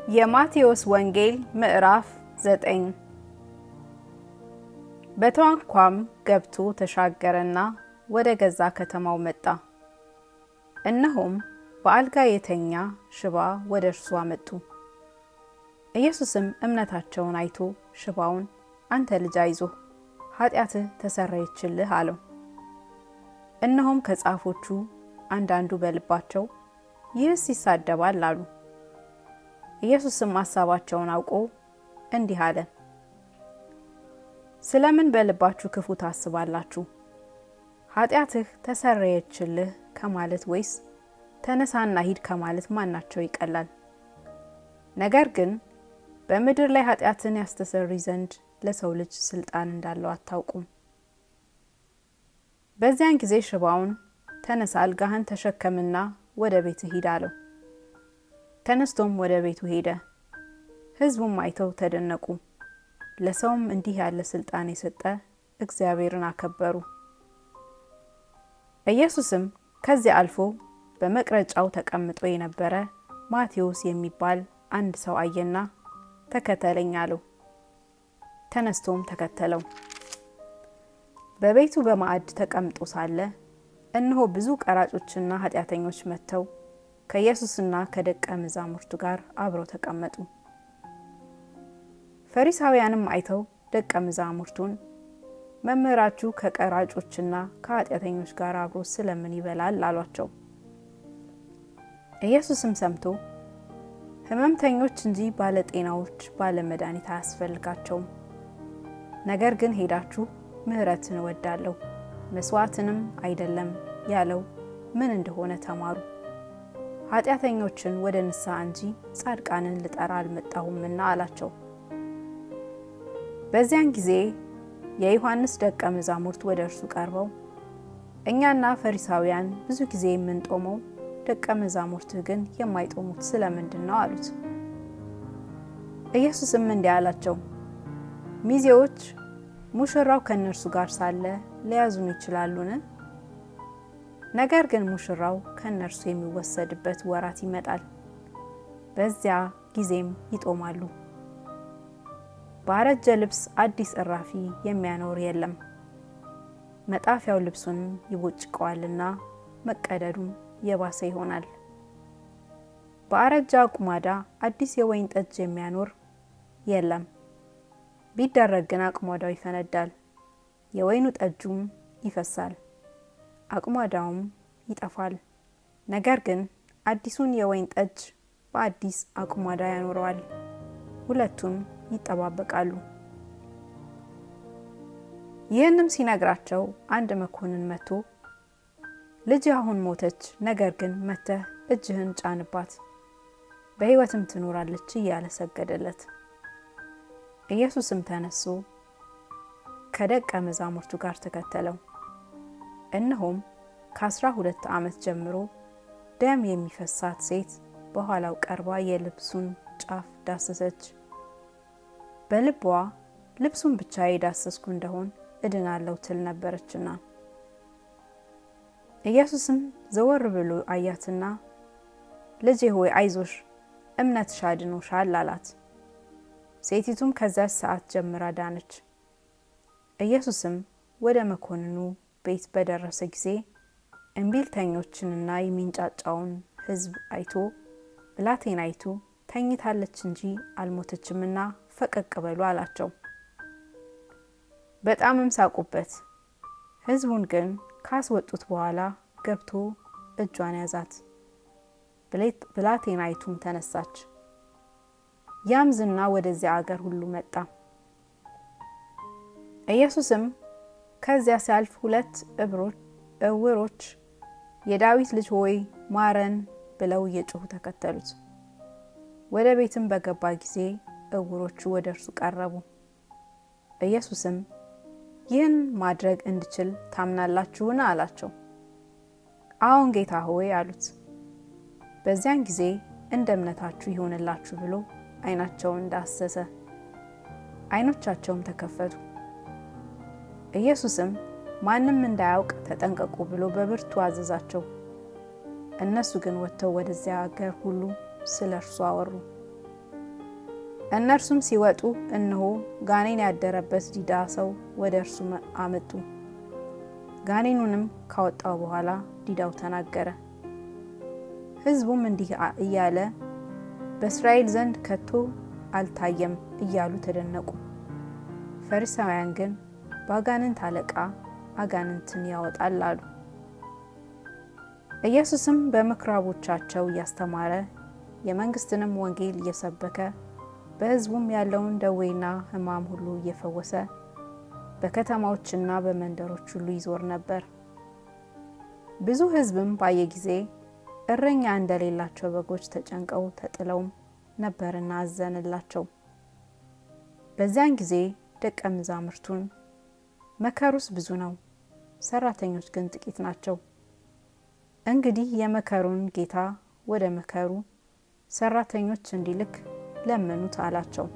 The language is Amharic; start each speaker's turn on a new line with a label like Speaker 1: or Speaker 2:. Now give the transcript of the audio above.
Speaker 1: የማቴዎስ ወንጌል ምዕራፍ 9 በታንኳም ገብቶ ተሻገረና ወደ ገዛ ከተማው መጣ። እነሆም በአልጋ የተኛ ሽባ ወደ እርሱ አመጡ። ኢየሱስም እምነታቸውን አይቶ ሽባውን አንተ ልጅ አይዞህ፣ ኃጢአትህ ተሰረየችልህ አለው። እነሆም ከጻፎቹ አንዳንዱ በልባቸው ይህስ ይሳደባል አሉ። ኢየሱስም ሐሳባቸውን አውቆ እንዲህ አለ፣ ስለምን በልባችሁ ክፉ ታስባላችሁ? ኃጢአትህ ተሰረየችልህ ከማለት ወይስ ተነሳና ሂድ ከማለት ማናቸው ይቀላል? ነገር ግን በምድር ላይ ኃጢአትን ያስተሰርይ ዘንድ ለሰው ልጅ ስልጣን እንዳለው አታውቁም? በዚያን ጊዜ ሽባውን ተነሳ፣ አልጋህን ተሸከምና ወደ ቤትህ ሂድ አለው። ተነስቶም ወደ ቤቱ ሄደ። ሕዝቡም አይተው ተደነቁ። ለሰውም እንዲህ ያለ ስልጣን የሰጠ እግዚአብሔርን አከበሩ። ኢየሱስም ከዚያ አልፎ በመቅረጫው ተቀምጦ የነበረ ማቴዎስ የሚባል አንድ ሰው አየና ተከተለኝ አለው። ተነስቶም ተከተለው። በቤቱ በማዕድ ተቀምጦ ሳለ እነሆ ብዙ ቀራጮችና ኃጢአተኞች መጥተው ከኢየሱስና ከደቀ መዛሙርቱ ጋር አብረው ተቀመጡ። ፈሪሳውያንም አይተው ደቀ መዛሙርቱን መምህራችሁ ከቀራጮችና ከኃጢአተኞች ጋር አብሮ ስለምን ይበላል አሏቸው። ኢየሱስም ሰምቶ ሕመምተኞች እንጂ ባለጤናዎች ባለመድኃኒት አያስፈልጋቸውም፣ ነገር ግን ሄዳችሁ ምሕረትን እወዳለሁ መስዋዕትንም አይደለም ያለው ምን እንደሆነ ተማሩ። ኃጢአተኞችን ወደ ንስሐ እንጂ ጻድቃንን ልጠራ አልመጣሁምና አላቸው። በዚያን ጊዜ የዮሐንስ ደቀ መዛሙርት ወደ እርሱ ቀርበው እኛና ፈሪሳውያን ብዙ ጊዜ የምንጦመው ደቀ መዛሙርትህ ግን የማይጦሙት ስለምንድን ነው አሉት። ኢየሱስም እንዲህ አላቸው፣ ሚዜዎች ሙሽራው ከእነርሱ ጋር ሳለ ሊያዙን ይችላሉን? ነገር ግን ሙሽራው ከእነርሱ የሚወሰድበት ወራት ይመጣል፣ በዚያ ጊዜም ይጦማሉ። ባረጀ ልብስ አዲስ እራፊ የሚያኖር የለም፣ መጣፊያው ልብሱንም ይቦጭቀዋልና መቀደዱም የባሰ ይሆናል። በአረጀ አቁማዳ አዲስ የወይን ጠጅ የሚያኖር የለም፣ ቢደረግ ግን አቁማዳው ይፈነዳል፣ የወይኑ ጠጁም ይፈሳል፣ አቁማዳውም ይጠፋል። ነገር ግን አዲሱን የወይን ጠጅ በአዲስ አቁማዳ ያኖረዋል፣ ሁለቱም ይጠባበቃሉ። ይህንም ሲነግራቸው አንድ መኮንን መጥቶ ልጅ አሁን ሞተች፣ ነገር ግን መጥተህ እጅህን ጫንባት፣ በሕይወትም ትኖራለች እያለ ሰገደለት። ኢየሱስም ተነስቶ ከደቀ መዛሙርቱ ጋር ተከተለው። እነሆም ከ12 ዓመት ጀምሮ ደም የሚፈሳት ሴት በኋላው ቀርባ የልብሱን ጫፍ ዳሰሰች። በልቧ ልብሱን ብቻ የዳሰስኩ እንደሆን እድናለሁ ትል ነበረችና። ኢየሱስም ዘወር ብሎ አያትና ልጄ ሆይ አይዞሽ፣ እምነትሽ አድኖሻል አላት። ሴቲቱም ከዚያች ሰዓት ጀምራ ዳነች። ኢየሱስም ወደ መኮንኑ ቤት በደረሰ ጊዜ እምቢልተኞችንና የሚንጫጫውን ሕዝብ አይቶ ብላቴናይቱ ተኝታለች እንጂ አልሞተችምና ፈቀቅ በሉ አላቸው። በጣምም ሳቁበት። ሕዝቡን ግን ካስወጡት በኋላ ገብቶ እጇን ያዛት፣ ብላቴናይቱም ተነሳች። ያም ዝና ወደዚያ አገር ሁሉ መጣ። ኢየሱስም ከዚያ ሲያልፍ 2 እውሮች የዳዊት ልጅ ሆይ ማረን ብለው እየጮሁ ተከተሉት። ወደ ቤትም በገባ ጊዜ እውሮቹ ወደ እርሱ ቀረቡ። ኢየሱስም ይህን ማድረግ እንድችል ታምናላችሁን አላቸው። አዎን ጌታ ሆይ አሉት። በዚያን ጊዜ እንደ እምነታችሁ ይሆንላችሁ ብሎ ዓይናቸውን ዳሰሰ፣ ዓይኖቻቸውም ተከፈቱ። ኢየሱስም ማንም እንዳያውቅ ተጠንቀቁ ብሎ በብርቱ አዘዛቸው። እነሱ ግን ወጥተው ወደዚያ አገር ሁሉ ስለ እርሱ አወሩ። እነርሱም ሲወጡ እነሆ ጋኔን ያደረበት ዲዳ ሰው ወደ እርሱ አመጡ። ጋኔኑንም ካወጣው በኋላ ዲዳው ተናገረ። ሕዝቡም እንዲህ እያለ በእስራኤል ዘንድ ከቶ አልታየም እያሉ ተደነቁ። ፈሪሳውያን ግን በአጋንንት አለቃ አጋንንትን ያወጣል አሉ። ኢየሱስም በምኩራቦቻቸው እያስተማረ የመንግስትንም ወንጌል እየሰበከ በሕዝቡም ያለውን ደዌና ሕማም ሁሉ እየፈወሰ በከተማዎችና በመንደሮች ሁሉ ይዞር ነበር። ብዙ ሕዝብም ባየ ጊዜ እረኛ እንደሌላቸው በጎች ተጨንቀው ተጥለውም ነበርና አዘነላቸው። በዚያን ጊዜ ደቀ መዛሙርቱን መከሩስ ብዙ ነው፣ ሰራተኞች ግን ጥቂት ናቸው። እንግዲህ የመከሩን ጌታ ወደ መከሩ ሰራተኞች እንዲልክ ለምኑት አላቸው።